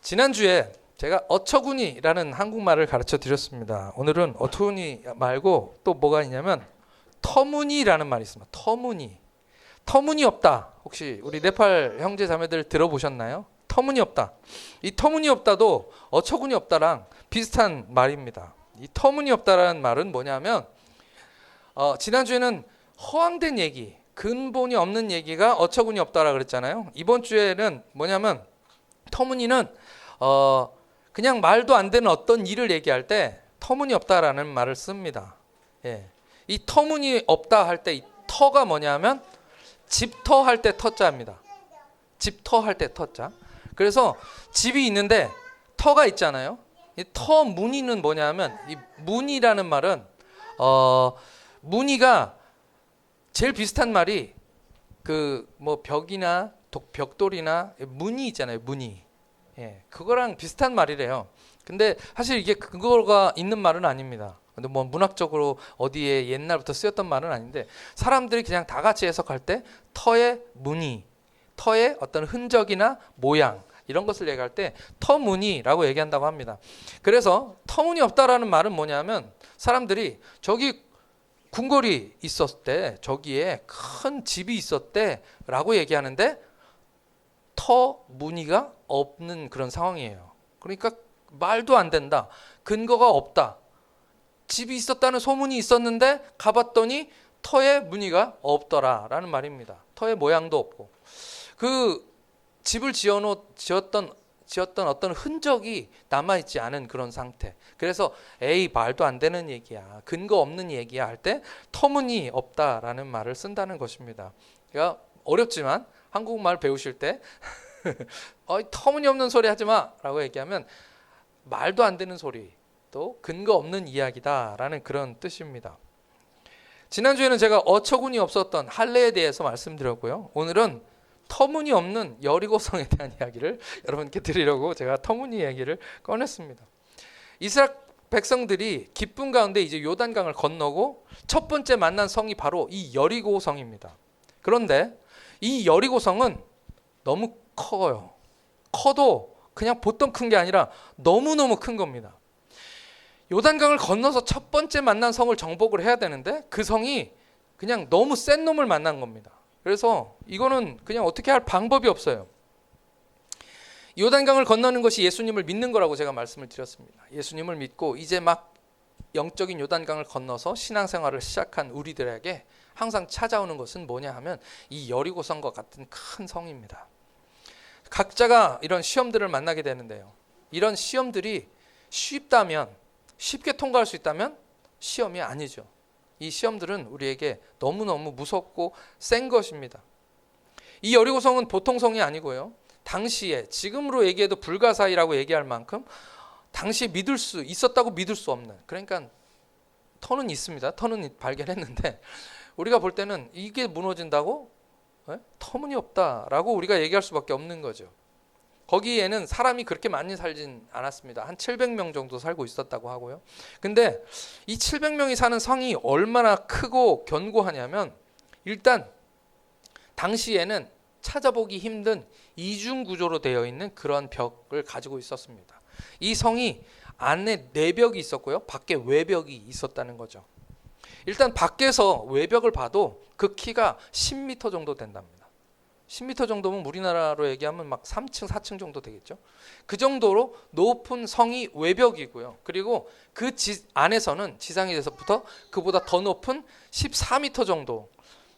지난주에 제가 어처구니라는 한국말을 가르쳐 드렸습니다. 오늘은 어처구니 말고 또 뭐가 있냐면 터무니라는 말이 있습니다. 터무니. 터무니없다. 혹시 우리 네팔 형제 자매들 들어보셨나요? 터무니없다. 이 터무니없다도 어처구니없다랑 비슷한 말입니다. 이 터무니없다라는 말은 뭐냐면 지난주에는 허황된 얘기, 근본이 없는 얘기가 어처구니없다라 그랬잖아요. 이번 주에는 뭐냐면 터무니는 그냥 말도 안 되는 어떤 일을 얘기할 때 터무니없다라는 말을 씁니다. 예. 이 터무니없다 할 때 이 터가 뭐냐면 집터 할 때 터자입니다. 집터 할 때 터자. 그래서 집이 있는데 터가 있잖아요. 이 터무니는 뭐냐면 이 무니라는 말은 무니가 제일 비슷한 말이 그 뭐 벽이나 벽돌이나 무늬 있잖아요. 무늬. 예, 그거랑 비슷한 말이래요. 근데 사실 이게 그거가 있는 말은 아닙니다. 근데 뭐 문학적으로 어디에 옛날부터 쓰였던 말은 아닌데 사람들이 그냥 다 같이 해석할 때 터의 무늬, 터의 어떤 흔적이나 모양 이런 것을 얘기할 때 터무니라고 얘기한다고 합니다. 그래서 터무니없다라는 말은 뭐냐면 사람들이 저기 궁궐이 있었을 때 저기에 큰 집이 있었대라고 얘기하는데 터무니가 없는 그런 상황이에요. 그러니까 말도 안 된다. 근거가 없다. 집이 있었다는 소문이 있었는데 가봤더니 터의 무늬가 없더라라는 말입니다. 터의 모양도 없고 그 집을 지었던 어떤 흔적이 남아있지 않은 그런 상태. 그래서 에이 말도 안 되는 얘기야, 근거 없는 얘기야 할 때 터무니없다라는 말을 쓴다는 것입니다. 그러니까 어렵지만 한국말 배우실 때 터무니없는 소리 하지 마라고 얘기하면 말도 안 되는 소리, 또 근거 없는 이야기다라는 그런 뜻입니다. 지난주에는 제가 어처구니 없었던 할례에 대해서 말씀드렸고요. 오늘은 터무니없는 여리고성에 대한 이야기를 여러분께 드리려고 제가 터무니 이야기를 꺼냈습니다. 이스라엘 백성들이 기쁨 가운데 이제 요단강을 건너고 첫 번째 만난 성이 바로 이 여리고성입니다. 그런데 이 여리고성은 너무 커요. 커도 그냥 보통 큰 게 아니라 너무너무 큰 겁니다. 요단강을 건너서 첫 번째 만난 성을 정복을 해야 되는데 그 성이 그냥 너무 센 놈을 만난 겁니다. 그래서 이거는 그냥 어떻게 할 방법이 없어요. 요단강을 건너는 것이 예수님을 믿는 거라고 제가 말씀을 드렸습니다. 예수님을 믿고 이제 막 영적인 요단강을 건너서 신앙생활을 시작한 우리들에게 항상 찾아오는 것은 뭐냐 하면 이 여리고성과 같은 큰 성입니다. 각자가 이런 시험들을 만나게 되는데요. 이런 시험들이 쉽게 통과할 수 있다면 시험이 아니죠. 이 시험들은 우리에게 너무너무 무섭고 센 것입니다. 이 여리고성은 보통 성이 아니고요. 당시에 지금으로 얘기해도 불가사의라고 얘기할 만큼 당시에 믿을 수 있었다고 믿을 수 없는, 그러니까 터는 있습니다. 터는 발견했는데 우리가 볼 때는 이게 무너진다고? 터무니없다라고 우리가 얘기할 수밖에 없는 거죠. 거기에는 사람이 그렇게 많이 살진 않았습니다. 한 700명 정도 살고 있었다고 하고요. 근데 이 700명이 사는 성이 얼마나 크고 견고하냐면 일단 당시에는 찾아보기 힘든 이중 구조로 되어 있는 그런 벽을 가지고 있었습니다. 이 성이 안에 내벽이 있었고요. 밖에 외벽이 있었다는 거죠. 일단 밖에서 외벽을 봐도 그 키가 10m 정도 된답니다. 10m 정도면 우리나라로 얘기하면 막 3층, 4층 정도 되겠죠. 그 정도로 높은 성이 외벽이고요. 그리고 그 안에서는 지상에서부터 그보다 더 높은 14m 정도.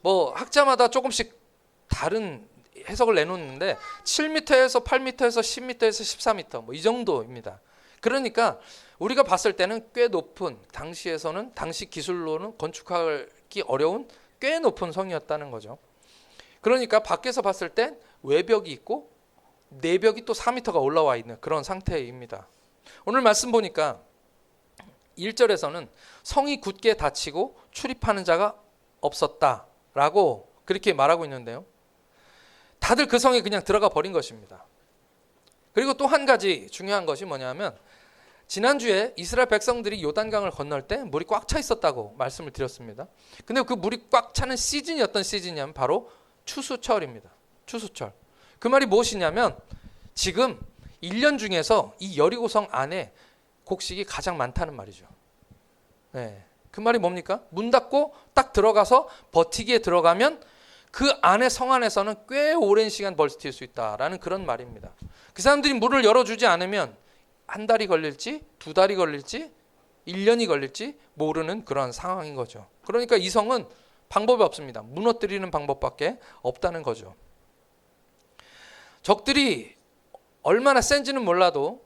뭐 학자마다 조금씩 다른 해석을 내놓는데 7m에서 8m에서 10m에서 14m 뭐 이 정도입니다. 그러니까 우리가 봤을 때는 꽤 높은, 당시에서는 당시 기술로는 건축하기 어려운 꽤 높은 성이었다는 거죠. 그러니까 밖에서 봤을 땐 외벽이 있고 내벽이 또 4m가 올라와 있는 그런 상태입니다. 오늘 말씀 보니까 1절에서는 성이 굳게 닫히고 출입하는 자가 없었다라고 그렇게 말하고 있는데요. 다들 그 성에 그냥 들어가 버린 것입니다. 그리고 또 한 가지 중요한 것이 뭐냐면 지난주에 이스라엘 백성들이 요단강을 건널 때 물이 꽉 차 있었다고 말씀을 드렸습니다. 근데 그 물이 꽉 차는 시즌이 어떤 시즌이냐면 바로 추수철입니다. 추수철. 그 말이 무엇이냐면 지금 1년 중에서 이 여리고성 안에 곡식이 가장 많다는 말이죠. 네. 그 말이 뭡니까? 문 닫고 딱 들어가서 버티기에 들어가면 그 안에 성 안에서는 꽤 오랜 시간 버틸 수 있다라는 그런 말입니다. 그 사람들이 문을 열어주지 않으면 한 달이 걸릴지 2달이 걸릴지 1년이 걸릴지 모르는 그런 상황인 거죠. 그러니까 이 성은 방법이 없습니다. 무너뜨리는 방법밖에 없다는 거죠. 적들이 얼마나 센지는 몰라도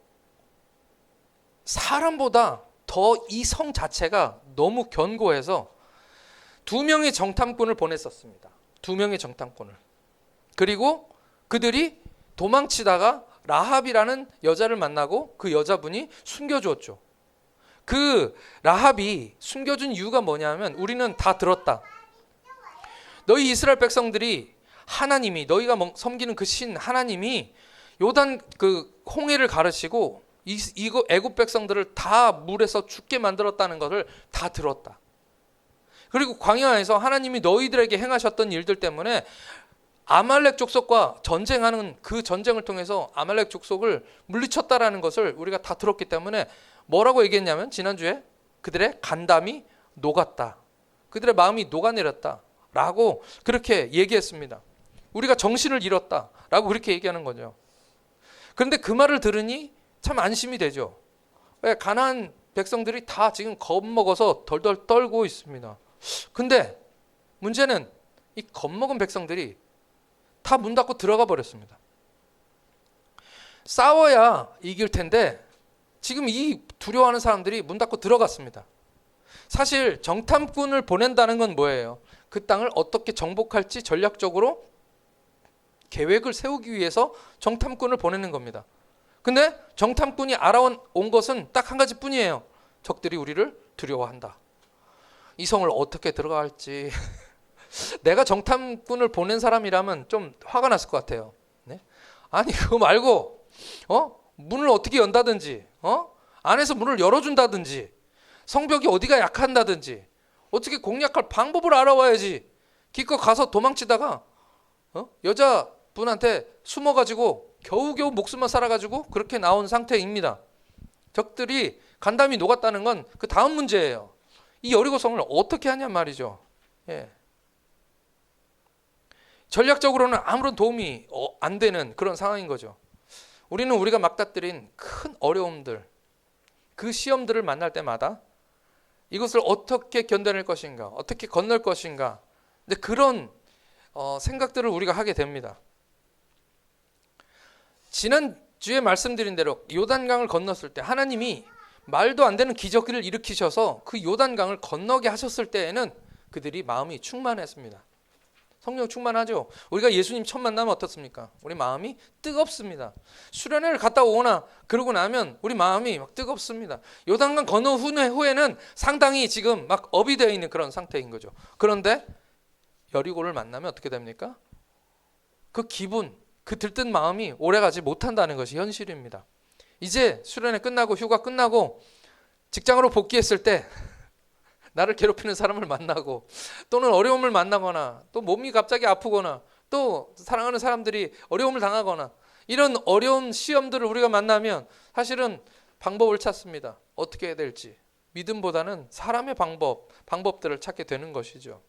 사람보다 더 이 성 자체가 너무 견고해서 2명의 정탐꾼을 보냈었습니다. 2명의 정탐꾼을. 그리고 그들이 도망치다가 라합이라는 여자를 만나고 그 여자분이 숨겨주었죠. 그 라합이 숨겨준 이유가 뭐냐면 우리는 다 들었다. 너희 이스라엘 백성들이 하나님이 너희가 섬기는 그 신 하나님이 요단 그 홍해를 가르시고 이거 애굽 백성들을 다 물에서 죽게 만들었다는 것을 다 들었다. 그리고 광야에서 하나님이 너희들에게 행하셨던 일들 때문에 아말렉 족속과 전쟁하는 그 전쟁을 통해서 아말렉 족속을 물리쳤다라는 것을 우리가 다 들었기 때문에 뭐라고 얘기했냐면 지난주에 그들의 간담이 녹았다. 그들의 마음이 녹아내렸다. 라고 그렇게 얘기했습니다. 우리가 정신을 잃었다. 라고 그렇게 얘기하는 거죠. 그런데 그 말을 들으니 참 안심이 되죠. 왜? 가나안 백성들이 다 지금 겁먹어서 덜덜 떨고 있습니다. 근데 문제는 이 겁먹은 백성들이 다 문 닫고 들어가 버렸습니다. 싸워야 이길 텐데 지금 이 두려워하는 사람들이 문 닫고 들어갔습니다. 사실 정탐꾼을 보낸다는 건 뭐예요? 그 땅을 어떻게 정복할지 전략적으로 계획을 세우기 위해서 정탐꾼을 보내는 겁니다. 근데 정탐꾼이 알아온 것은 딱 한 가지 뿐이에요. 적들이 우리를 두려워한다. 이 성을 어떻게 들어갈지 내가 정탐꾼을 보낸 사람이라면 좀 화가 났을 것 같아요. 네? 아니 그거 말고 문을 어떻게 연다든지 안에서 문을 열어준다든지 성벽이 어디가 약한다든지 어떻게 공략할 방법을 알아와야지. 기껏 가서 도망치다가 여자분한테 숨어가지고 겨우겨우 목숨만 살아가지고 그렇게 나온 상태입니다. 적들이 간담이 녹았다는 건 그 다음 문제예요. 이 여리고성을 어떻게 하냐 말이죠. 예. 전략적으로는 아무런 도움이 안 되는 그런 상황인 거죠. 우리는 우리가 맞닥뜨린 큰 어려움들, 그 시험들을 만날 때마다 이것을 어떻게 견뎌낼 것인가, 어떻게 건널 것인가, 근데 그런 생각들을 우리가 하게 됩니다. 지난주에 말씀드린 대로 요단강을 건넜을 때 하나님이 말도 안 되는 기적을 일으키셔서 그 요단강을 건너게 하셨을 때에는 그들이 마음이 충만했습니다. 성령 충만하죠. 우리가 예수님 처음 만나면 어떻습니까? 우리 마음이 뜨겁습니다. 수련회를 갔다 오거나 그러고 나면 우리 마음이 막 뜨겁습니다. 요단강 건너 후에는 상당히 지금 막 업이 되어 있는 그런 상태인 거죠. 그런데 여리고를 만나면 어떻게 됩니까? 그 기분, 그 들뜬 마음이 오래가지 못한다는 것이 현실입니다. 이제 수련회 끝나고 휴가 끝나고 직장으로 복귀했을 때 나를 괴롭히는 사람을 만나고 또는 어려움을 만나거나 또 몸이 갑자기 아프거나 또 사랑하는 사람들이 어려움을 당하거나 이런 어려운 시험들을 우리가 만나면 사실은 방법을 찾습니다. 어떻게 해야 될지. 믿음보다는 사람의 방법들을 찾게 되는 것이죠.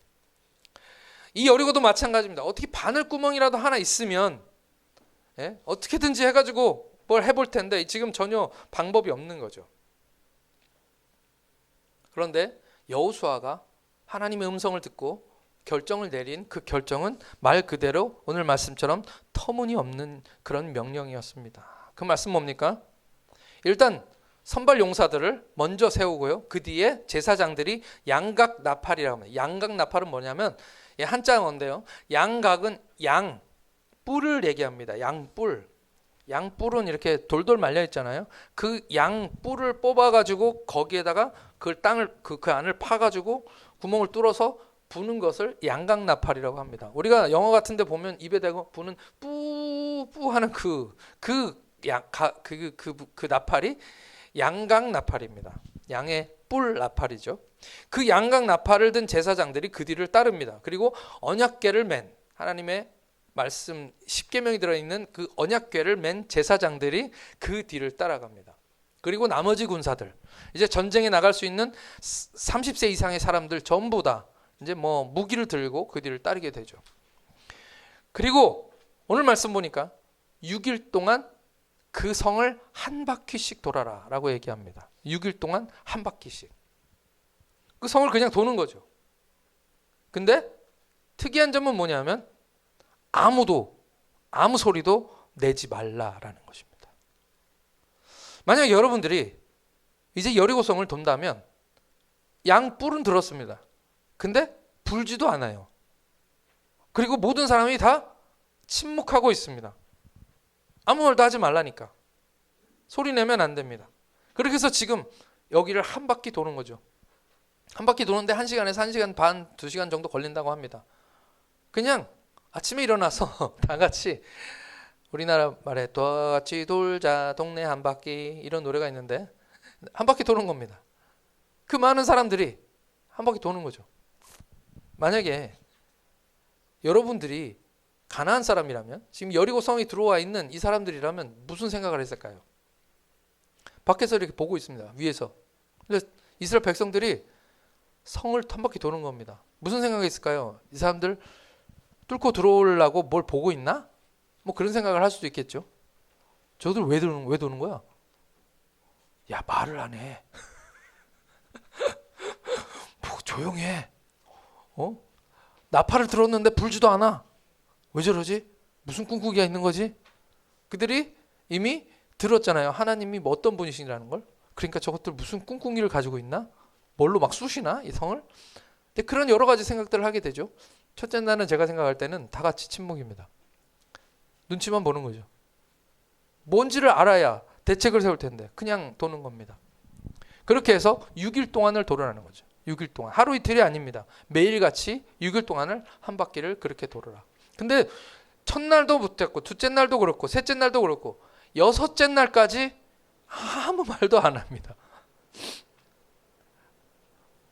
이 여리고도 마찬가지입니다. 어떻게 바늘구멍이라도 하나 있으면 어떻게든지 해가지고 뭘 해볼 텐데 지금 전혀 방법이 없는 거죠. 그런데 여호수아가 하나님의 음성을 듣고 결정을 내린 그 결정은 말 그대로 오늘 말씀처럼 터무니없는 그런 명령이었습니다. 그 말씀 뭡니까? 일단 선발 용사들을 먼저 세우고요. 그 뒤에 제사장들이 양각 나팔이라고 합니다. 양각 나팔은 뭐냐면 한자어인데요. 양각은 양 뿔을 얘기합니다. 양뿔. 양뿔은 이렇게 돌돌 말려 있잖아요. 그 양뿔을 뽑아가지고 거기에다가 그 땅을 그 안을 파가지고 구멍을 뚫어서 부는 것을 양각나팔이라고 합니다. 우리가 영화 같은데 보면 입에 대고 부는 뿌뿌 하는 그 나팔이 양각나팔입니다. 양의 뿔 나팔이죠. 그 양각나팔을 든 제사장들이 그 뒤를 따릅니다. 그리고 언약궤를 맨 하나님의 말씀 10계명이 들어있는 그 언약궤를 맨 제사장들이 그 뒤를 따라갑니다. 그리고 나머지 군사들, 이제 전쟁에 나갈 수 있는 30세 이상의 사람들 전부 다 이제 뭐 무기를 들고 그 뒤를 따르게 되죠. 그리고 오늘 말씀 보니까 6일 동안 그 성을 한 바퀴씩 돌아라 라고 얘기합니다. 6일 동안 한 바퀴씩. 그 성을 그냥 도는 거죠. 근데 특이한 점은 뭐냐면 아무 소리도 내지 말라라는 것입니다. 만약 여러분들이 이제 여리고성을 돈다면 양 뿔은 들었습니다. 근데 불지도 않아요. 그리고 모든 사람이 다 침묵하고 있습니다. 아무 말도 하지 말라니까. 소리 내면 안 됩니다. 그렇게 해서 지금 여기를 한 바퀴 도는 거죠. 한 바퀴 도는데 1시간에서 1시간 반, 2시간 정도 걸린다고 합니다. 그냥 아침에 일어나서 다 같이, 우리나라 말에 다 같이 돌자 동네 한 바퀴, 이런 노래가 있는데 한 바퀴 도는 겁니다. 그 많은 사람들이 한 바퀴 도는 거죠. 만약에 여러분들이 가나안 사람이라면, 지금 여리고성에 들어와 있는 이 사람들이라면 무슨 생각을 했을까요? 밖에서 이렇게 보고 있습니다. 위에서. 근데 이스라엘 백성들이 성을 한 바퀴 도는 겁니다. 무슨 생각이 있을까요? 이 사람들 뚫고 들어오려고 뭘 보고 있나? 뭐 그런 생각을 할 수도 있겠죠. 저들 왜 도는 거야? 야, 말을 안 해. 뭐 조용해. 나팔을 들었는데 불지도 않아. 왜 저러지? 무슨 꿍꿍이가 있는 거지? 그들이 이미 들었잖아요. 하나님이 뭐 어떤 분이시라는 걸. 그러니까 저것들 무슨 꿍꿍이를 가지고 있나? 뭘로 막 쑤시나? 이 성을? 근데 그런 여러 가지 생각들을 하게 되죠. 첫째 날은 제가 생각할 때는 다 같이 침묵입니다. 눈치만 보는 거죠. 뭔지를 알아야 대책을 세울 텐데 그냥 도는 겁니다. 그렇게 해서 6일 동안을 돌아라는 거죠. 6일 동안. 하루 이틀이 아닙니다. 매일같이 6일 동안을 한 바퀴를 그렇게 돌아라. 근데 첫날도 못했고 둘째 날도 그렇고 셋째 날도 그렇고 여섯째 날까지 아무 말도 안 합니다.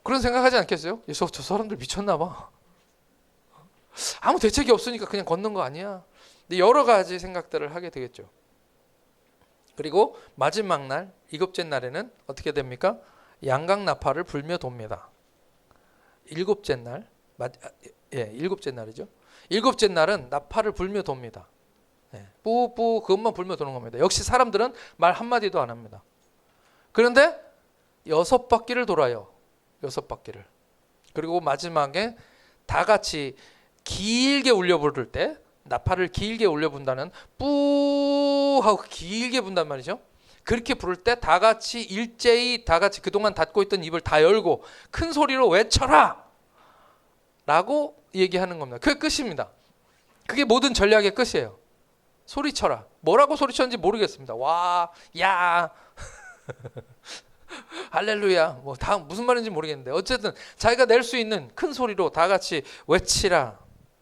그런 생각하지 않겠어요? 저 사람들 미쳤나 봐. 아무 대책이 없으니까 그냥 걷는 거 아니야. 근데 여러 가지 생각들을 하게 되겠죠. 그리고 마지막 날, 일곱째 날에는 어떻게 됩니까? 양각 나팔을 불며 돕니다. 일곱째 날, 일곱째 날이죠. 일곱째 날은 나팔을 불며 돕니다. 뿌뿌 그것만 불며 도는 겁니다. 역시 사람들은 말 한마디도 안 합니다. 그런데 6바퀴를 돌아요. 6바퀴를. 그리고 마지막에 다 같이 길게 울려 부를 때, 나팔을 길게 울려 분다는 뿌 하고 길게 분단 말이죠. 그렇게 부를 때 다 같이 일제히 다 같이 그동안 닫고 있던 입을 다 열고 큰 소리로 외쳐라 라고 얘기하는 겁니다. 그게 끝입니다. 그게 모든 전략의 끝이에요. 소리쳐라. 뭐라고 소리쳤는지 모르겠습니다. 와, 야, 할렐루야. 뭐 다 무슨 말인지 모르겠는데 어쨌든 자기가 낼 수 있는 큰 소리로 다 같이 외치라.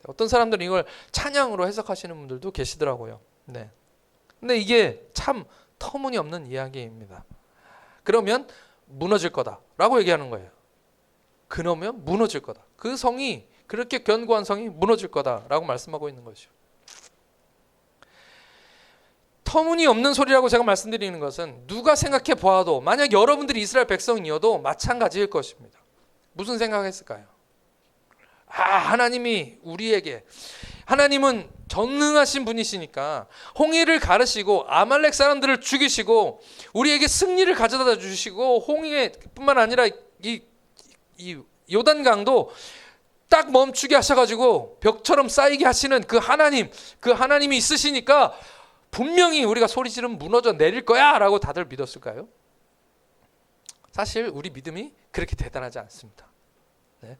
어떤 사람들은 이걸 찬양으로 해석하시는 분들도 계시더라고요. 네. 근데 이게 참 터무니없는 이야기입니다. 그러면 무너질 거다라고 얘기하는 거예요. 그러면 무너질 거다. 그 성이 그렇게 견고한 성이 무너질 거다라고 말씀하고 있는 것이죠. 터무니없는 소리라고 제가 말씀드리는 것은 누가 생각해 보아도 만약 여러분들이 이스라엘 백성이어도 마찬가지일 것입니다. 무슨 생각했을까요? 하나님이 우리에게, 하나님은 전능하신 분이시니까 홍해를 가르시고 아말렉 사람들을 죽이시고 우리에게 승리를 가져다 주시고 홍해뿐만 아니라 이 요단강도 딱 멈추게 하셔가지고 벽처럼 쌓이게 하시는 그 하나님이 있으시니까 분명히 우리가 소리 지르면 무너져 내릴 거야 라고 다들 믿었을까요? 사실 우리 믿음이 그렇게 대단하지 않습니다. 네.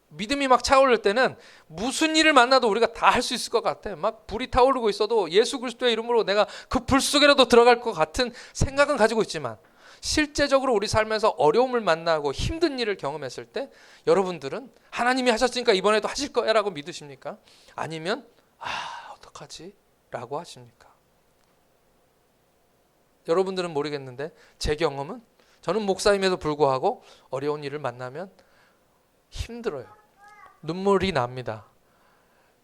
믿음이 막 차오를 때는 무슨 일을 만나도 우리가 다 할 수 있을 것 같아. 막 불이 타오르고 있어도 예수 그리스도의 이름으로 내가 그 불 속에라도 들어갈 것 같은 생각은 가지고 있지만 실제적으로 우리 삶에서 어려움을 만나고 힘든 일을 경험했을 때 여러분들은 하나님이 하셨으니까 이번에도 하실 거야 라고 믿으십니까? 아니면 어떡하지? 라고 하십니까? 여러분들은 모르겠는데 제 경험은 저는 목사임에도 불구하고 어려운 일을 만나면 힘들어요. 눈물이 납니다.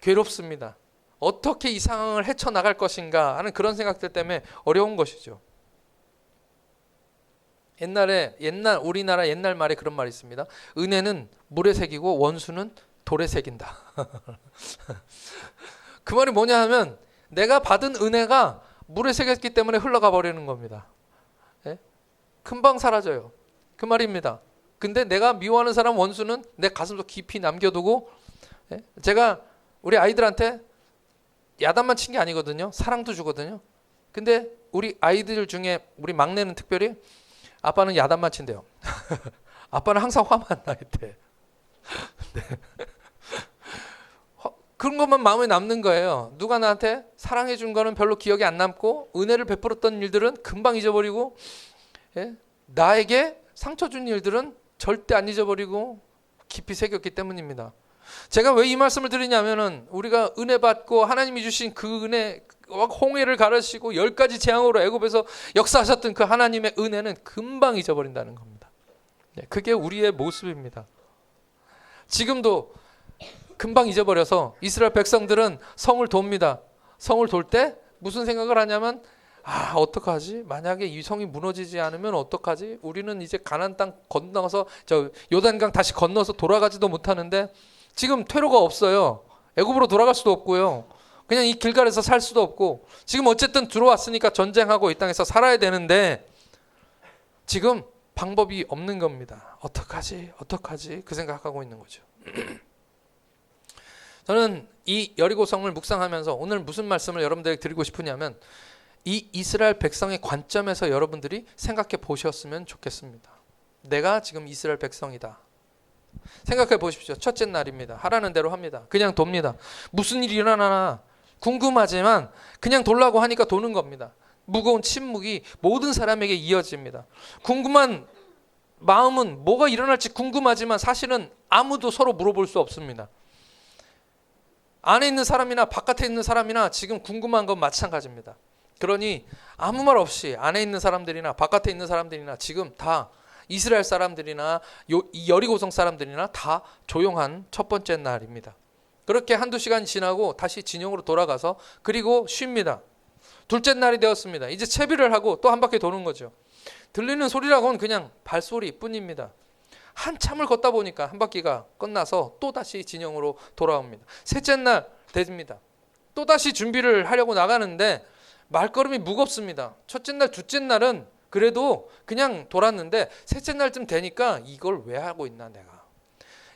괴롭습니다. 어떻게 이 상황을 헤쳐나갈 것인가 하는 그런 생각들 때문에 어려운 것이죠. 우리나라 옛날 말에 그런 말이 있습니다. 은혜는 물에 새기고 원수는 돌에 새긴다. 그 말이 뭐냐 하면 내가 받은 은혜가 물에 새겼기 때문에 흘러가 버리는 겁니다. 예? 금방 사라져요. 그 말입니다. 근데 내가 미워하는 사람 원수는 내 가슴속 깊이 남겨두고, 예? 제가 우리 아이들한테 야단만 친 게 아니거든요. 사랑도 주거든요. 근데 우리 아이들 중에 우리 막내는 특별히 아빠는 야단만 친대요. 아빠는 항상 화만 나 있대. 네. 그런 것만 마음에 남는 거예요. 누가 나한테 사랑해 준 거는 별로 기억이 안 남고 은혜를 베풀었던 일들은 금방 잊어버리고, 예? 나에게 상처 준 일들은 절대 안 잊어버리고 깊이 새겼기 때문입니다. 제가 왜 이 말씀을 드리냐면은 우리가 은혜 받고 하나님이 주신 그 은혜, 홍해를 가르시고 10가지 재앙으로 애굽에서 역사하셨던 그 하나님의 은혜는 금방 잊어버린다는 겁니다. 그게 우리의 모습입니다. 지금도 금방 잊어버려서 이스라엘 백성들은 성을 돕니다. 성을 돌 때 무슨 생각을 하냐면, 어떡하지? 만약에 이 성이 무너지지 않으면 어떡하지? 우리는 이제 가나안 땅 건너서 저 요단강 다시 건너서 돌아가지도 못하는데 지금 퇴로가 없어요. 애굽으로 돌아갈 수도 없고요. 그냥 이 길갈에서 살 수도 없고, 지금 어쨌든 들어왔으니까 전쟁하고 이 땅에서 살아야 되는데 지금 방법이 없는 겁니다. 어떡하지? 그 생각하고 있는 거죠. 저는 이 여리고성을 묵상하면서 오늘 무슨 말씀을 여러분들에게 드리고 싶으냐면, 이 이스라엘 백성의 관점에서 여러분들이 생각해 보셨으면 좋겠습니다. 내가 지금 이스라엘 백성이다. 생각해 보십시오. 첫째 날입니다. 하라는 대로 합니다. 그냥 돕니다. 무슨 일이 일어나나 궁금하지만 그냥 돌라고 하니까 도는 겁니다. 무거운 침묵이 모든 사람에게 이어집니다. 궁금한 마음은 뭐가 일어날지 궁금하지만 사실은 아무도 서로 물어볼 수 없습니다. 안에 있는 사람이나 바깥에 있는 사람이나 지금 궁금한 건 마찬가지입니다. 그러니 아무 말 없이 안에 있는 사람들이나 바깥에 있는 사람들이나 지금 다 이스라엘 사람들이나 여리고성 사람들이나 다 조용한 첫 번째 날입니다. 그렇게 한두 시간이 지나고 다시 진영으로 돌아가서 그리고 쉽니다. 둘째 날이 되었습니다. 이제 채비를 하고 또 한 바퀴 도는 거죠. 들리는 소리라고는 그냥 발소리뿐입니다. 한참을 걷다 보니까 한 바퀴가 끝나서 또 다시 진영으로 돌아옵니다. 셋째 날 됩니다. 또 다시 준비를 하려고 나가는데 말걸음이 무겁습니다. 첫째 날, 둘째 날은 그래도 그냥 돌았는데 셋째 날쯤 되니까 이걸 왜 하고 있나 내가.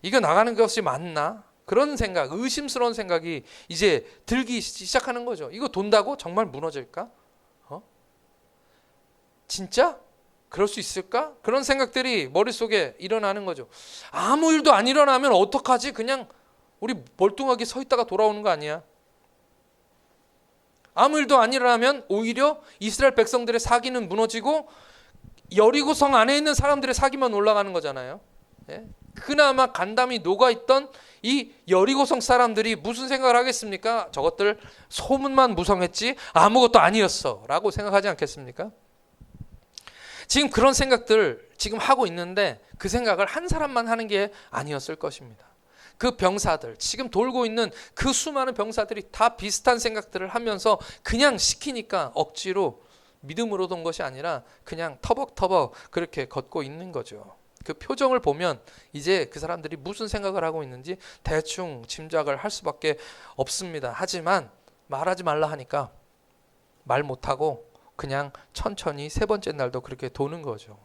이거 나가는 것이 맞나? 그런 생각, 의심스러운 생각이 이제 들기 시작하는 거죠. 이거 돈다고 정말 무너질까? 진짜? 그럴 수 있을까? 그런 생각들이 머릿속에 일어나는 거죠. 아무 일도 안 일어나면 어떡하지? 그냥 우리 멀뚱하게 서 있다가 돌아오는 거 아니야? 아무 일도 안 일어나면 오히려 이스라엘 백성들의 사기는 무너지고 여리고성 안에 있는 사람들의 사기만 올라가는 거잖아요. 예? 그나마 간담이 녹아있던 이 여리고성 사람들이 무슨 생각을 하겠습니까? 저것들 소문만 무성했지 아무것도 아니었어 라고 생각하지 않겠습니까? 지금 그런 생각들 지금 하고 있는데 그 생각을 한 사람만 하는 게 아니었을 것입니다. 그 병사들, 지금 돌고 있는 그 수많은 병사들이 다 비슷한 생각들을 하면서 그냥 시키니까 억지로 믿음으로 돈 것이 아니라 그냥 터벅터벅 그렇게 걷고 있는 거죠. 그 표정을 보면 이제 그 사람들이 무슨 생각을 하고 있는지 대충 짐작을 할 수밖에 없습니다. 하지만 말하지 말라 하니까 말 못하고 그냥 천천히 세 번째 날도 그렇게 도는 거죠.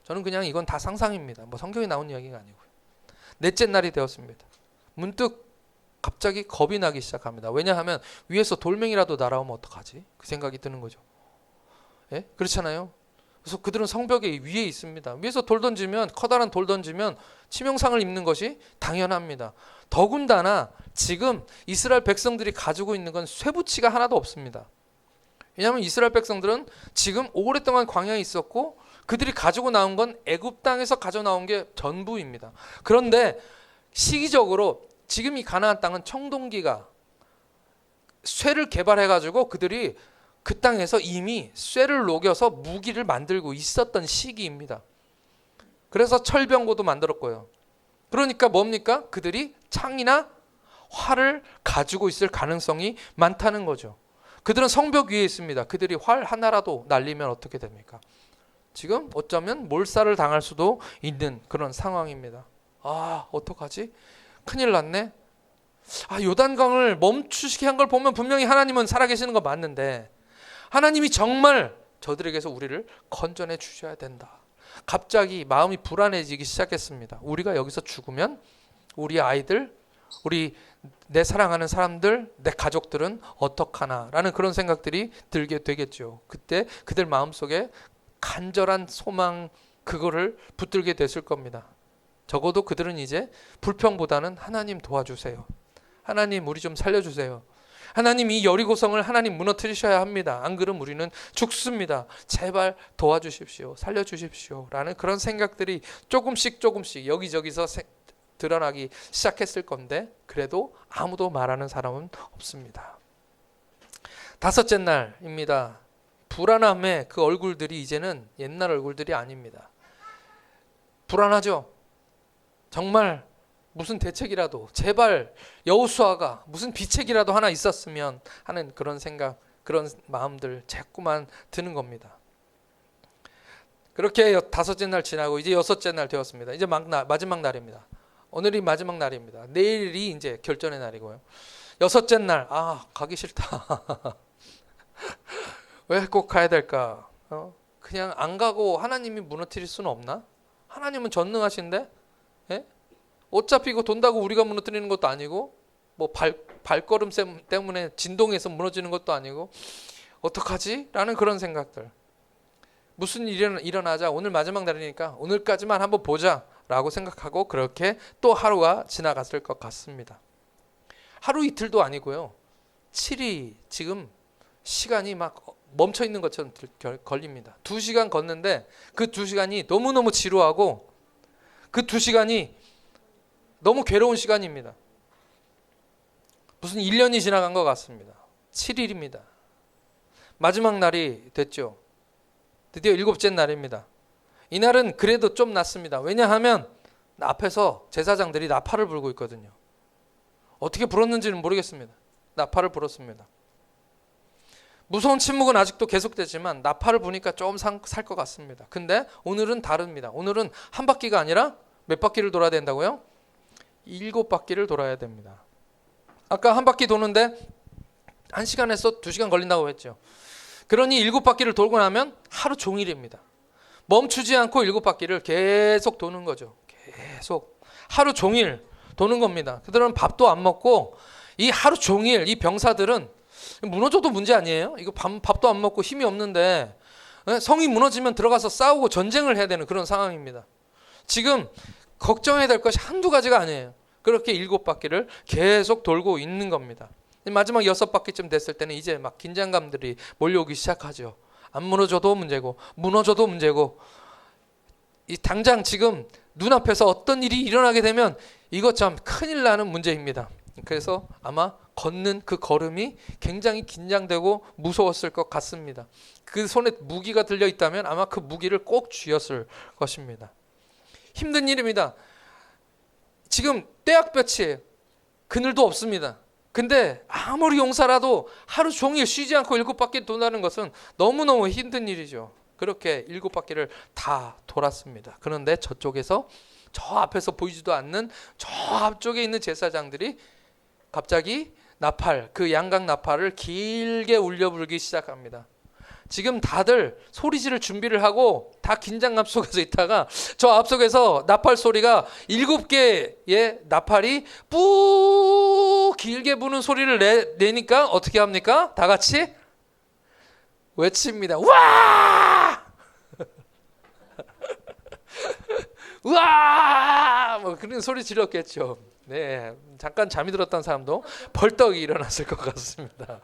저는 그냥 이건 다 상상입니다. 뭐 성경에 나온 이야기가 아니고요. 넷째 날이 되었습니다. 문득 갑자기 겁이 나기 시작합니다. 왜냐하면 위에서 돌멩이라도 날아오면 어떡하지? 그 생각이 드는 거죠. 예? 그렇잖아요. 그래서 그들은 성벽에 위에 있습니다. 위에서 돌 던지면, 커다란 돌 던지면 치명상을 입는 것이 당연합니다. 더군다나 지금 이스라엘 백성들이 가지고 있는 건 쇠붙이가 하나도 없습니다. 왜냐하면 이스라엘 백성들은 지금 오랫동안 광야에 있었고 그들이 가지고 나온 건 애굽 땅에서 가져 나온 게 전부입니다. 그런데 시기적으로 지금 이 가나안 땅은 청동기가 쇠를 개발해 가지고 그들이 그 땅에서 이미 쇠를 녹여서 무기를 만들고 있었던 시기입니다. 그래서 철병고도 만들었고요. 그러니까 뭡니까? 그들이 창이나 활을 가지고 있을 가능성이 많다는 거죠. 그들은 성벽 위에 있습니다. 그들이 활 하나라도 날리면 어떻게 됩니까? 지금 어쩌면 몰살을 당할 수도 있는 그런 상황입니다. 아, 어떡하지? 큰일 났네. 아, 요단강을 멈추시게 한 걸 보면 분명히 하나님은 살아계시는 거 맞는데 하나님이 정말 저들에게서 우리를 건져내 주셔야 된다. 갑자기 마음이 불안해지기 시작했습니다. 우리가 여기서 죽으면 우리 아이들, 내 사랑하는 사람들, 내 가족들은 어떡하나라는 그런 생각들이 들게 되겠죠. 그때 그들 마음속에 간절한 소망, 그거를 붙들게 됐을 겁니다. 적어도 그들은 이제 불평보다는 하나님 도와주세요. 하나님 우리 좀 살려주세요. 하나님 이 여리고성을 하나님 무너뜨리셔야 합니다. 안 그러면 우리는 죽습니다. 제발 도와주십시오. 살려주십시오. 라는 그런 생각들이 조금씩 여기저기서 드러나기 시작했을 건데 그래도 아무도 말하는 사람은 없습니다. 다섯째 날입니다. 불안함의 그 얼굴들이 이제는 옛날 얼굴들이 아닙니다. 불안하죠? 정말 무슨 대책이라도 제발 여호수아가 무슨 비책이라도 하나 있었으면 하는 그런 생각, 그런 마음들 자꾸만 드는 겁니다. 그렇게 다섯째 날 지나고 이제 여섯째 날 되었습니다. 이제 마지막 날입니다. 오늘이 마지막 날입니다. 내일이 이제 결전의 날이고요. 여섯째 날, 가기 싫다. 왜 꼭 가야 될까? 그냥 안 가고 하나님이 무너뜨릴 수는 없나? 하나님은 전능하신데? 예? 어차피 이거 돈다고 우리가 무너뜨리는 것도 아니고 뭐 발걸음 때문에 진동해서 무너지는 것도 아니고 어떡하지? 라는 그런 생각들. 무슨 일이 일어나자 오늘 마지막 날이니까 오늘까지만 한번 보자 라고 생각하고 그렇게 또 하루가 지나갔을 것 같습니다. 하루 이틀도 아니고요. 7일 지금 시간이 막 멈춰 있는 것처럼 걸립니다. 2시간 걷는데 그 2시간이 너무너무 지루하고 그 2시간이 너무 괴로운 시간입니다. 무슨 1년이 지나간 것 같습니다. 7일입니다. 마지막 날이 됐죠. 드디어 7째 날입니다. 이날은 그래도 좀 낫습니다. 왜냐하면 앞에서 제사장들이 나팔을 불고 있거든요. 어떻게 불었는지는 모르겠습니다. 나팔을 불었습니다. 무서운 침묵은 아직도 계속되지만 나팔을 부니까 좀 살 것 같습니다. 근데 오늘은 다릅니다. 오늘은 한 바퀴가 아니라 몇 바퀴를 돌아야 된다고요? 7바퀴를 돌아야 됩니다. 아까 한 바퀴 도는데 1시간에서 2시간 걸린다고 했죠. 그러니 7바퀴를 돌고 나면 하루 종일입니다. 멈추지 않고 7바퀴를 계속 도는 거죠. 계속 하루 종일 도는 겁니다. 그들은 밥도 안 먹고 이 하루 종일 이 병사들은 무너져도 문제 아니에요. 이거 밥도 안 먹고 힘이 없는데 성이 무너지면 들어가서 싸우고 전쟁을 해야 되는 그런 상황입니다. 지금 걱정해야 될 것이 한두 가지가 아니에요. 그렇게 7바퀴를 계속 돌고 있는 겁니다. 마지막 6바퀴쯤 됐을 때는 이제 막 긴장감들이 몰려오기 시작하죠. 안 무너져도 문제고 무너져도 문제고 이 당장 지금 눈앞에서 어떤 일이 일어나게 되면 이것 참 큰일 나는 문제입니다. 그래서 아마 걷는 그 걸음이 굉장히 긴장되고 무서웠을 것 같습니다. 그 손에 무기가 들려 있다면 아마 그 무기를 꼭 쥐었을 것입니다. 힘든 일입니다. 지금 떼약볕이에요. 그늘도 없습니다. 근데 아무리 용사라도 하루 종일 쉬지 않고 7바퀴 돈다는 것은 너무너무 힘든 일이죠. 그렇게 7바퀴를 다 돌았습니다. 그런데 저쪽에서 저 앞에서 보이지도 않는 저 앞쪽에 있는 제사장들이 갑자기 나팔, 그 양각 나팔을 길게 울려 불기 시작합니다. 지금 다들 소리 지를 준비를 하고 다 긴장감 속에서 있다가 저 앞속에서 나팔 소리가 7개의 나팔이 뿌 길게 부는 소리를 내니까 어떻게 합니까? 다 같이 외칩니다. 와! 와! 뭐 그런 소리 질렀겠죠. 네, 잠깐 잠이 들었던 사람도 벌떡 일어났을 것 같습니다.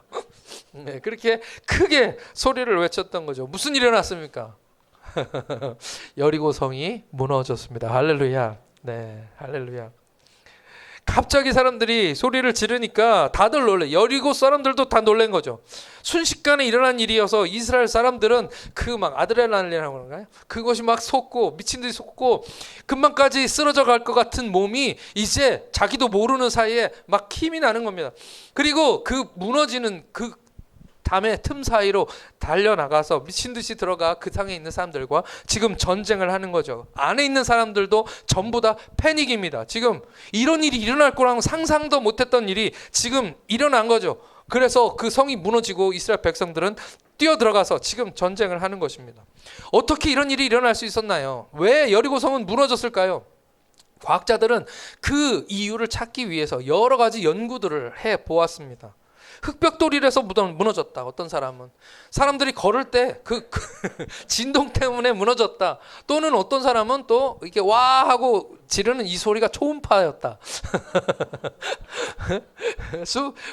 네, 그렇게 크게 소리를 외쳤던 거죠. 무슨 일이 일어났습니까? 여리고성이 무너졌습니다. 할렐루야. 네, 할렐루야. 갑자기 사람들이 소리를 지르니까 다들 놀래. 여리고 사람들도 다 놀란 거죠. 순식간에 일어난 일이어서 이스라엘 사람들은 그 막 아드레날린이라고 그런가요? 그것이 막 솟고 미친 듯이 솟고 금방까지 쓰러져 갈 것 같은 몸이 이제 자기도 모르는 사이에 막 힘이 나는 겁니다. 그리고 그 무너지는 그 담의 틈 사이로 달려나가서 미친 듯이 들어가 그 상에 있는 사람들과 지금 전쟁을 하는 거죠. 안에 있는 사람들도 전부 다 패닉입니다. 지금 이런 일이 일어날 거라고 상상도 못했던 일이 지금 일어난 거죠. 그래서 그 성이 무너지고 이스라엘 백성들은 뛰어들어가서 지금 전쟁을 하는 것입니다. 어떻게 이런 일이 일어날 수 있었나요? 왜 여리고 성은 무너졌을까요? 과학자들은 그 이유를 찾기 위해서 여러 가지 연구들을 해 보았습니다. 흙벽돌이라서 무너졌다. 어떤 사람들이 걸을 때 그 진동 때문에 무너졌다. 또는 어떤 사람은 또 이렇게 와 하고 지르는 이 소리가 초음파였다.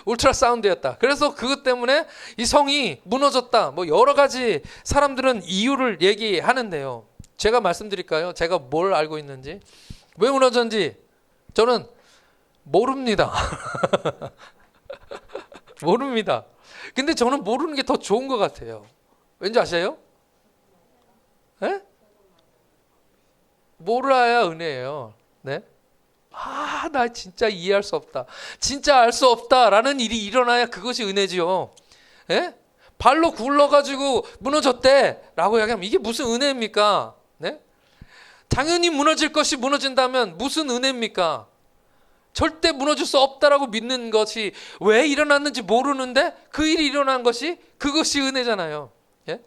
울트라 사운드였다. 그래서 그것 때문에 이 성이 무너졌다. 뭐 여러 가지 사람들은 이유를 얘기하는데요. 제가 말씀드릴까요? 제가 뭘 알고 있는지, 왜 무너졌는지 저는 모릅니다. 모릅니다. 근데 저는 모르는 게 더 좋은 것 같아요. 왠지 아세요? 네? 몰라야 은혜예요. 네? 나 진짜 이해할 수 없다. 진짜 알 수 없다라는 일이 일어나야 그것이 은혜지요. 네? 발로 굴러가지고 무너졌대라고 이야기하면 이게 무슨 은혜입니까? 네? 당연히 무너질 것이 무너진다면 무슨 은혜입니까? 절대 무너질 수 없다라고 믿는 것이 왜 일어났는지 모르는데 그 일이 일어난 것이 그것이 은혜잖아요. 예?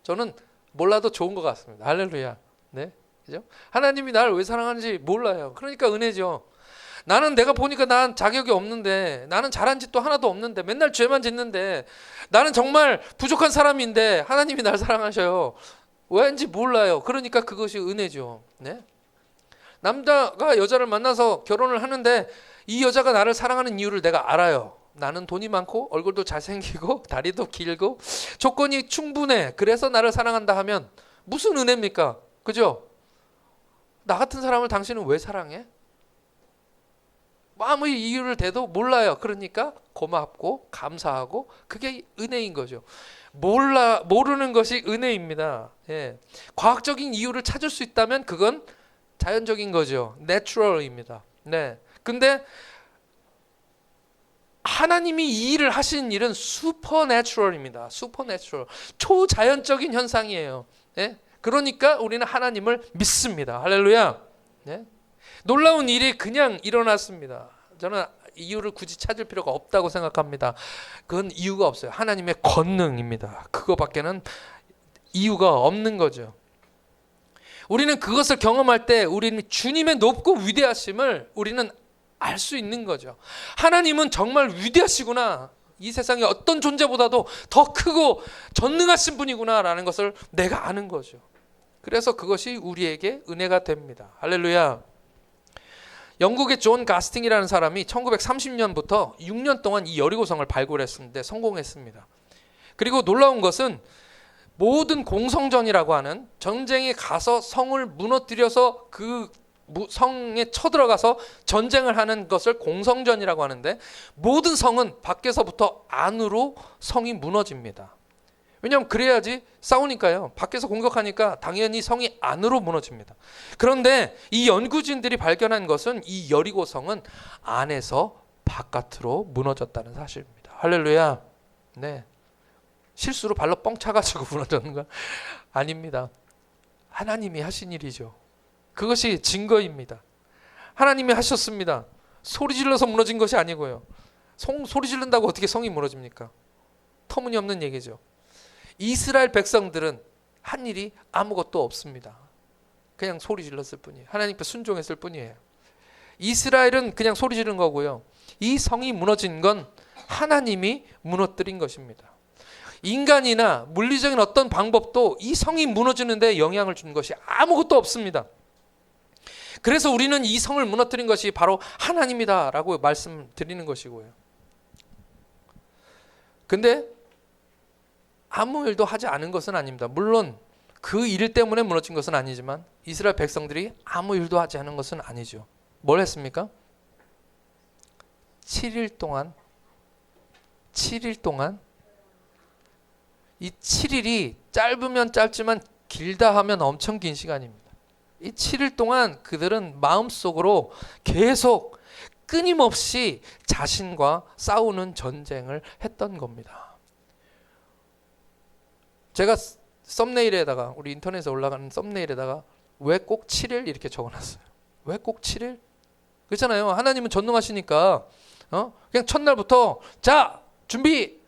저는 몰라도 좋은 것 같습니다. 할렐루야. 네, 그죠? 하나님이 나를 왜 사랑하는지 몰라요. 그러니까 은혜죠. 나는 내가 보니까 난 자격이 없는데, 나는 잘한 짓도 하나도 없는데, 맨날 죄만 짓는데, 나는 정말 부족한 사람인데 하나님이 날 사랑하셔요. 왠지 몰라요. 그러니까 그것이 은혜죠. 네? 남자가 여자를 만나서 결혼을 하는데 이 여자가 나를 사랑하는 이유를 내가 알아요. 나는 돈이 많고 얼굴도 잘생기고 다리도 길고 조건이 충분해. 그래서 나를 사랑한다 하면 무슨 은혜입니까? 그죠? 나 같은 사람을 당신은 왜 사랑해? 아무리 이유를 대도 몰라요. 그러니까 고맙고 감사하고 그게 은혜인 거죠. 모르는 것이 은혜입니다. 예. 과학적인 이유를 찾을 수 있다면 그건 자연적인 거죠. 내추럴입니다. 네. 근데 하나님이 이 일을 하시는 일은 슈퍼내추럴입니다. 슈퍼내추럴. 초자연적인 현상이에요. 네? 그러니까 우리는 하나님을 믿습니다. 할렐루야. 네? 놀라운 일이 그냥 일어났습니다. 저는 이유를 굳이 찾을 필요가 없다고 생각합니다. 그건 이유가 없어요. 하나님의 권능입니다. 그거밖에는 이유가 없는 거죠. 우리는 그것을 경험할 때 우리는 주님의 높고 위대하심을 우리는 알 수 있는 거죠. 하나님은 정말 위대하시구나. 이 세상의 어떤 존재보다도 더 크고 전능하신 분이구나라는 것을 내가 아는 거죠. 그래서 그것이 우리에게 은혜가 됩니다. 할렐루야. 영국의 존 가스팅이라는 사람이 1930년부터 6년 동안 이 여리고성을 발굴했는데 성공했습니다. 그리고 놀라운 것은 모든 공성전이라고 하는 전쟁에 가서 성을 무너뜨려서 그 성에 쳐들어가서 전쟁을 하는 것을 공성전이라고 하는데, 모든 성은 밖에서부터 안으로 성이 무너집니다. 왜냐하면 그래야지 싸우니까요. 밖에서 공격하니까 당연히 성이 안으로 무너집니다. 그런데 이 연구진들이 발견한 것은 이 여리고성은 안에서 바깥으로 무너졌다는 사실입니다. 할렐루야. 네. 실수로 발로 뻥 차가지고 무너졌는 건 아닙니다. 하나님이 하신 일이죠. 그것이 증거입니다. 하나님이 하셨습니다. 소리 질러서 무너진 것이 아니고요. 소리 지른다고 어떻게 성이 무너집니까? 터무니없는 얘기죠. 이스라엘 백성들은 한 일이 아무것도 없습니다. 그냥 소리 질렀을 뿐이에요. 하나님께 순종했을 뿐이에요. 이스라엘은 그냥 소리 지른 거고요. 이 성이 무너진 건 하나님이 무너뜨린 것입니다. 인간이나 물리적인 어떤 방법도 이 성이 무너지는 데 영향을 준 것이 아무것도 없습니다. 그래서 우리는 이 성을 무너뜨린 것이 바로 하나님이다라고 말씀드리는 것이고요. 근데 아무 일도 하지 않은 것은 아닙니다. 물론 그 일 때문에 무너진 것은 아니지만 이스라엘 백성들이 아무 일도 하지 않은 것은 아니죠. 뭘 했습니까? 7일 동안 이 7일이 짧으면 짧지만 길다 하면 엄청 긴 시간입니다. 이 7일 동안 그들은 마음속으로 계속 끊임없이 자신과 싸우는 전쟁을 했던 겁니다. 제가 썸네일에다가, 우리 인터넷에 올라가는 썸네일에다가 왜 꼭 7일 이렇게 적어놨어요. 왜 꼭 7일? 그렇잖아요. 하나님은 전능하시니까 그냥 첫날부터 자 준비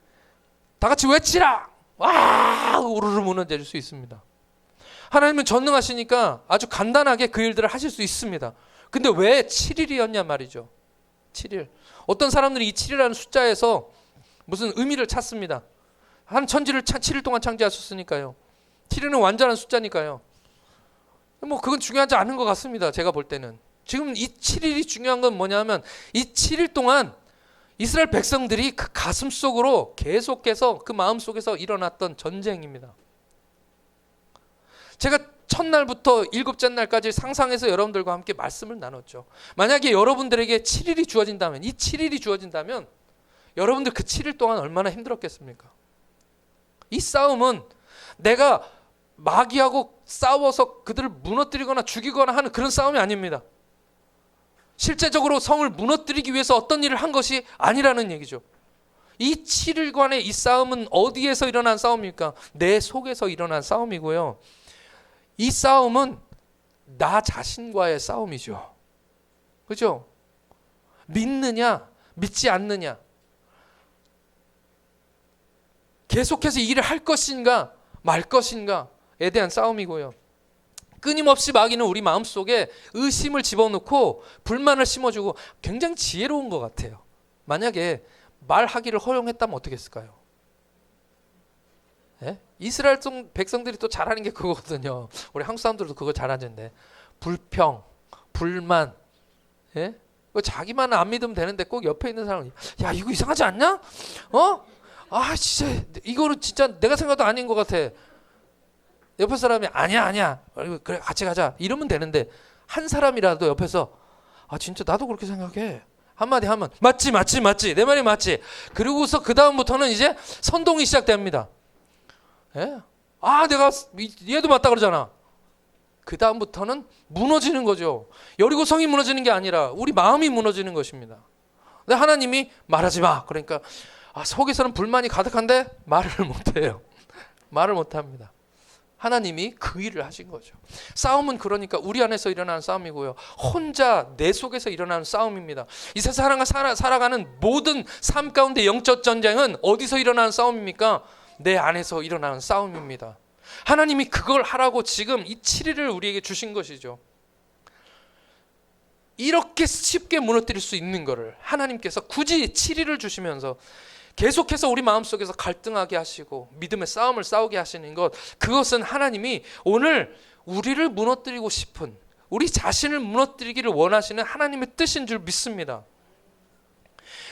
다 같이 외치라, 와 우르르 무너질 수 있습니다. 하나님은 전능하시니까 아주 간단하게 그 일들을 하실 수 있습니다. 근데 왜 7일이었냐 말이죠. 7일. 어떤 사람들이 이 7이라는 숫자에서 무슨 의미를 찾습니다. 한 천지를 7일 동안 창조하셨으니까요. 7일은 완전한 숫자니까요. 뭐 그건 중요하지 않은 것 같습니다. 제가 볼 때는. 지금 이 7일이 중요한 건 뭐냐면 이 7일 동안 이스라엘 백성들이 그 가슴 속으로 계속해서 그 마음 속에서 일어났던 전쟁입니다. 제가 첫날부터 일곱째 날까지 상상해서 여러분들과 함께 말씀을 나눴죠. 만약에 여러분들에게 7일이 주어진다면, 이 7일이 주어진다면 여러분들 그 7일 동안 얼마나 힘들었겠습니까? 이 싸움은 내가 마귀하고 싸워서 그들을 무너뜨리거나 죽이거나 하는 그런 싸움이 아닙니다. 실제적으로 성을 무너뜨리기 위해서 어떤 일을 한 것이 아니라는 얘기죠. 이 7일간의 이 싸움은 어디에서 일어난 싸움입니까? 내 속에서 일어난 싸움이고요. 이 싸움은 나 자신과의 싸움이죠. 그죠? 믿느냐, 믿지 않느냐. 계속해서 일을 할 것인가, 말 것인가에 대한 싸움이고요. 끊임없이 마귀는 우리 마음속에 의심을 집어넣고 불만을 심어주고 굉장히 지혜로운 것 같아요. 만약에 말하기를 허용했다면 어떻게 했을까요? 예? 이스라엘 백성들이 또 잘하는 게 그거거든요. 우리 한국 사람들도 그거 잘하는데 불평, 불만, 예? 자기만 안 믿으면 되는데 꼭 옆에 있는 사람이 야 이거 이상하지 않냐? 아 진짜 이거는 진짜 내가 생각도 아닌 것 같아. 옆에 사람이 아니야 그래 같이 가자 이러면 되는데 한 사람이라도 옆에서 아 진짜 나도 그렇게 생각해 한마디 하면 맞지 내 말이 맞지. 그리고서 그 다음부터는 이제 선동이 시작됩니다. 예? 아 내가 얘도 맞다 그러잖아. 그 다음부터는 무너지는 거죠. 여리고성이 무너지는 게 아니라 우리 마음이 무너지는 것입니다. 근데 하나님이 말하지 마. 그러니까 속에서는 불만이 가득한데 말을 못해요. 말을 못합니다. 하나님이 그 일을 하신 거죠. 싸움은 그러니까 우리 안에서 일어나는 싸움이고요. 혼자 내 속에서 일어나는 싸움입니다. 이 세상을 살아가는 모든 삶 가운데 영적 전쟁은 어디서 일어나는 싸움입니까? 내 안에서 일어나는 싸움입니다. 하나님이 그걸 하라고 지금 이 7일을 우리에게 주신 것이죠. 이렇게 쉽게 무너뜨릴 수 있는 것을 하나님께서 굳이 7일을 주시면서 계속해서 우리 마음속에서 갈등하게 하시고 믿음의 싸움을 싸우게 하시는 것, 그것은 하나님이 오늘 우리를 무너뜨리고 싶은, 우리 자신을 무너뜨리기를 원하시는 하나님의 뜻인 줄 믿습니다.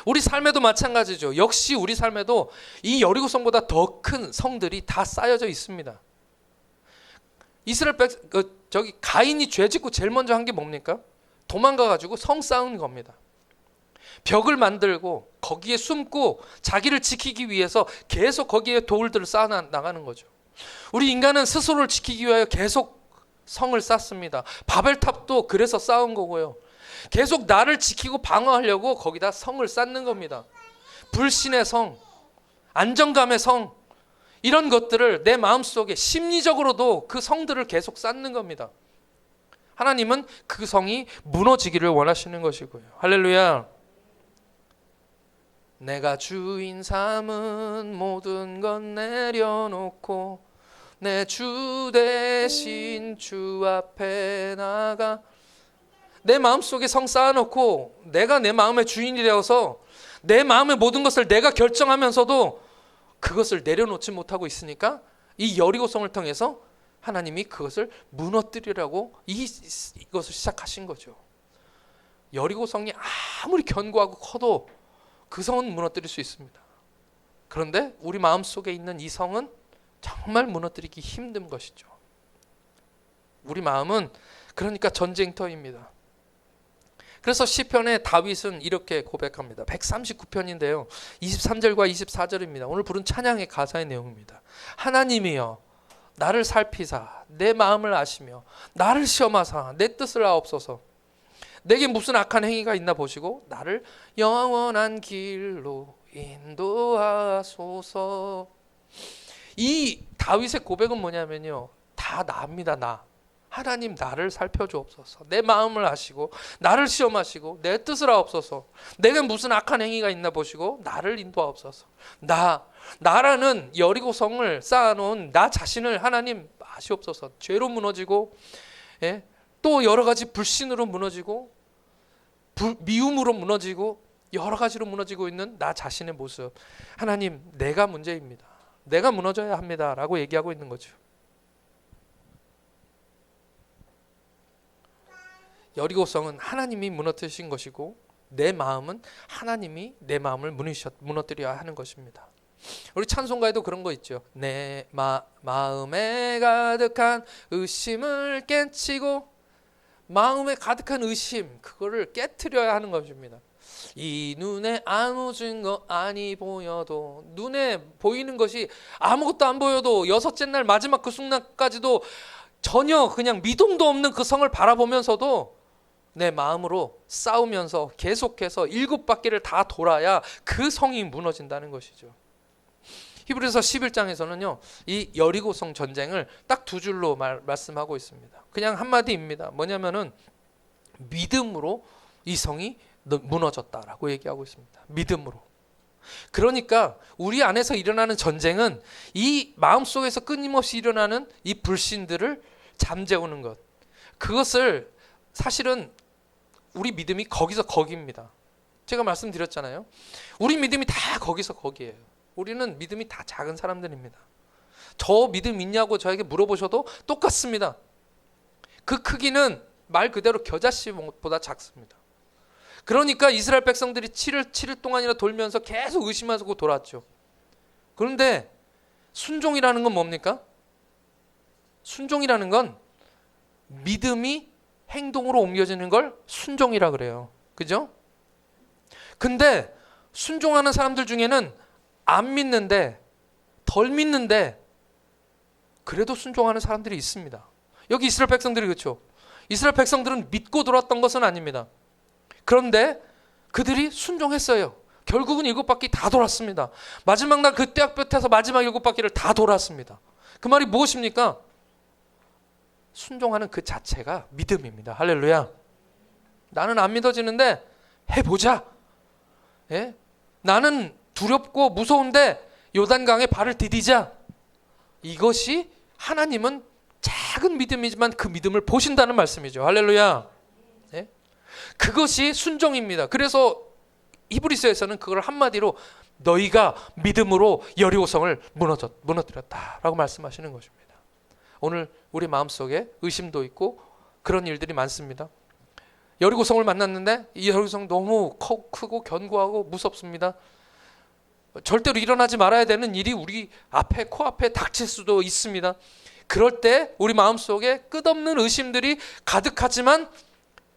우리 삶에도 마찬가지죠. 역시 우리 삶에도 이 여리고성보다 더 큰 성들이 다 쌓여져 있습니다. 이스라엘 가인이 죄 짓고 제일 먼저 한 게 뭡니까? 도망가가지고 성 쌓은 겁니다. 벽을 만들고 거기에 숨고 자기를 지키기 위해서 계속 거기에 돌들을 쌓아 나가는 거죠. 우리 인간은 스스로를 지키기 위하여 계속 성을 쌓습니다. 바벨탑도 그래서 쌓은 거고요. 계속 나를 지키고 방어하려고 거기다 성을 쌓는 겁니다. 불신의 성, 안정감의 성, 이런 것들을 내 마음속에 심리적으로도 그 성들을 계속 쌓는 겁니다. 하나님은 그 성이 무너지기를 원하시는 것이고요. 할렐루야. 내가 주인 삼은 모든 것 내려놓고 내 주 대신 주 앞에 나가. 내 마음속에 성 쌓아놓고 내가 내 마음의 주인이 되어서 내 마음의 모든 것을 내가 결정하면서도 그것을 내려놓지 못하고 있으니까 이 여리고성을 통해서 하나님이 그것을 무너뜨리라고 이것을 시작하신 거죠. 여리고성이 아무리 견고하고 커도 그 성은 무너뜨릴 수 있습니다. 그런데 우리 마음속에 있는 이 성은 정말 무너뜨리기 힘든 것이죠. 우리 마음은 그러니까 전쟁터입니다. 그래서 시편의 다윗은 이렇게 고백합니다. 139편인데요. 23절과 24절입니다. 오늘 부른 찬양의 가사의 내용입니다. 하나님이여 나를 살피사 내 마음을 아시며 나를 시험하사 내 뜻을 아옵소서. 내게 무슨 악한 행위가 있나 보시고 나를 영원한 길로 인도하소서. 이 다윗의 고백은 뭐냐면요, 다 나입니다. 나. 하나님 나를 살펴주옵소서. 내 마음을 아시고 나를 시험하시고 내 뜻을 아옵소서. 내게 무슨 악한 행위가 있나 보시고 나를 인도하옵소서. 나라는 여리고성을 쌓아놓은 나 자신을 하나님 아시옵소서. 죄로 무너지고, 예? 또 여러 가지 불신으로 무너지고 미움으로 무너지고 여러 가지로 무너지고 있는 나 자신의 모습, 하나님 내가 문제입니다. 내가 무너져야 합니다 라고 얘기하고 있는 거죠. 여리고성은 하나님이 무너뜨리신 것이고 내 마음은 하나님이 내 마음을 무너뜨려야 하는 것입니다. 우리 찬송가에도 그런 거 있죠. 내 마음에 가득한 의심을 깨치고, 마음에 가득한 의심, 그거를 깨트려야 하는 것입니다. 이 눈에 아무 증거 아니 보여도, 눈에 보이는 것이 아무것도 안 보여도 여섯째 날 마지막 그 순간까지도 전혀 그냥 미동도 없는 그 성을 바라보면서도 내 마음으로 싸우면서 계속해서 7바퀴를 다 돌아야 그 성이 무너진다는 것이죠. 히브리서 11장에서는요 이 여리고성 전쟁을 딱 두 줄로 말씀하고 있습니다. 그냥 한마디입니다. 뭐냐면은 믿음으로 이 성이 무너졌다라고 얘기하고 있습니다. 믿음으로. 그러니까 우리 안에서 일어나는 전쟁은 이 마음속에서 끊임없이 일어나는 이 불신들을 잠재우는 것, 그것을 사실은 우리 믿음이 거기서 거기입니다. 제가 말씀드렸잖아요. 우리 믿음이 다 거기서 거기예요. 우리는 믿음이 다 작은 사람들입니다. 저 믿음 있냐고 저에게 물어보셔도 똑같습니다. 그 크기는 말 그대로 겨자씨보다 작습니다. 그러니까 이스라엘 백성들이 7일 동안이나 돌면서 계속 의심하고 돌았죠. 그런데 순종이라는 건 뭡니까? 순종이라는 건 믿음이 행동으로 옮겨지는 걸 순종이라 그래요. 그죠? 근데 순종하는 사람들 중에는 안 믿는데, 덜 믿는데 그래도 순종하는 사람들이 있습니다. 여기 이스라엘 백성들이 그렇죠. 이스라엘 백성들은 믿고 돌았던 것은 아닙니다. 그런데 그들이 순종했어요. 결국은 7바퀴 다 돌았습니다. 마지막 날 그 떼약볕에서 마지막 7바퀴를 다 돌았습니다. 그 말이 무엇입니까? 순종하는 그 자체가 믿음입니다. 할렐루야. 나는 안 믿어지는데 해보자. 예? 나는 두렵고 무서운데 요단강에 발을 디디자. 이것이 하나님은 작은 믿음이지만 그 믿음을 보신다는 말씀이죠. 할렐루야. 예? 그것이 순종입니다. 그래서 히브리서에서는 그걸 한마디로 너희가 믿음으로 여리고성을 무너뜨렸다라고 말씀하시는 것입니다. 오늘 우리 마음속에 의심도 있고 그런 일들이 많습니다. 여리고성을 만났는데 이 여리고성 너무 크고 견고하고 무섭습니다. 절대로 일어나지 말아야 되는 일이 우리 앞에 코앞에 닥칠 수도 있습니다. 그럴 때 우리 마음속에 끝없는 의심들이 가득하지만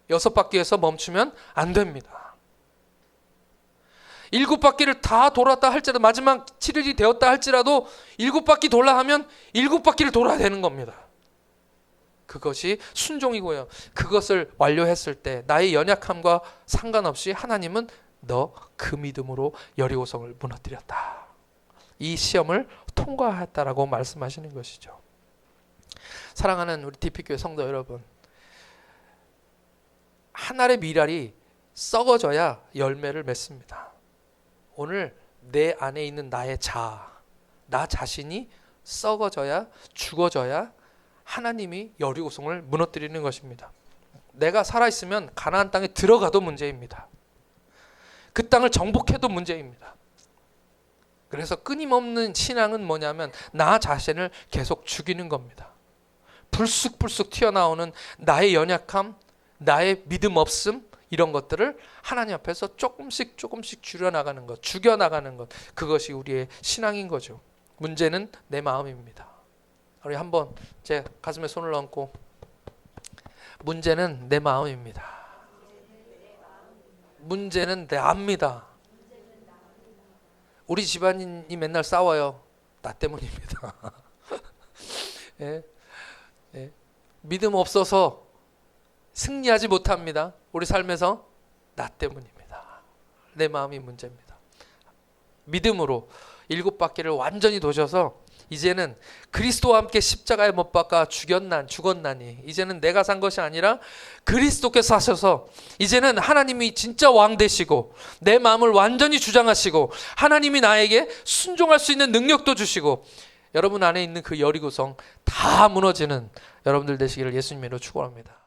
6바퀴에서 멈추면 안 됩니다. 7바퀴를 다 돌았다 할지라도, 마지막 7일이 되었다 할지라도 7바퀴 돌라 하면 7바퀴를 돌아야 되는 겁니다. 그것이 순종이고요. 그것을 완료했을 때 나의 연약함과 상관없이 하나님은 너 그 믿음으로 여리고성을 무너뜨렸다. 이 시험을 통과했다라고 말씀하시는 것이죠. 사랑하는 우리 DP교회 성도 여러분, 한 알의 밀알이 썩어져야 열매를 맺습니다. 오늘 내 안에 있는 나의 나 자신이 썩어져야, 죽어져야 하나님이 여리고성을 무너뜨리는 것입니다. 내가 살아있으면 가나안 땅에 들어가도 문제입니다. 그 땅을 정복해도 문제입니다. 그래서 끊임없는 신앙은 뭐냐면 나 자신을 계속 죽이는 겁니다. 불쑥불쑥 튀어나오는 나의 연약함, 나의 믿음 없음, 이런 것들을 하나님 앞에서 조금씩 줄여나가는 것, 죽여나가는 것, 그것이 우리의 신앙인 거죠. 문제는 내 마음입니다. 우리 한번 제 가슴에 손을 얹고, 문제는 내 마음입니다. 문제는 납니다. 우리 집안이 맨날 싸워요. 나 때문입니다. 예? 예. 믿음 없어서 승리하지 못합니다. 우리 삶에서 나 때문입니다. 내 마음이 문제입니다. 믿음으로 7바퀴를 완전히 도셔서 이제는 그리스도와 함께 십자가에 못 박아 죽었나니 이제는 내가 산 것이 아니라 그리스도께서 사셔서 이제는 하나님이 진짜 왕 되시고 내 마음을 완전히 주장하시고 하나님이 나에게 순종할 수 있는 능력도 주시고 여러분 안에 있는 그 여리고성 다 무너지는 여러분들 되시기를 예수님으로 축원합니다.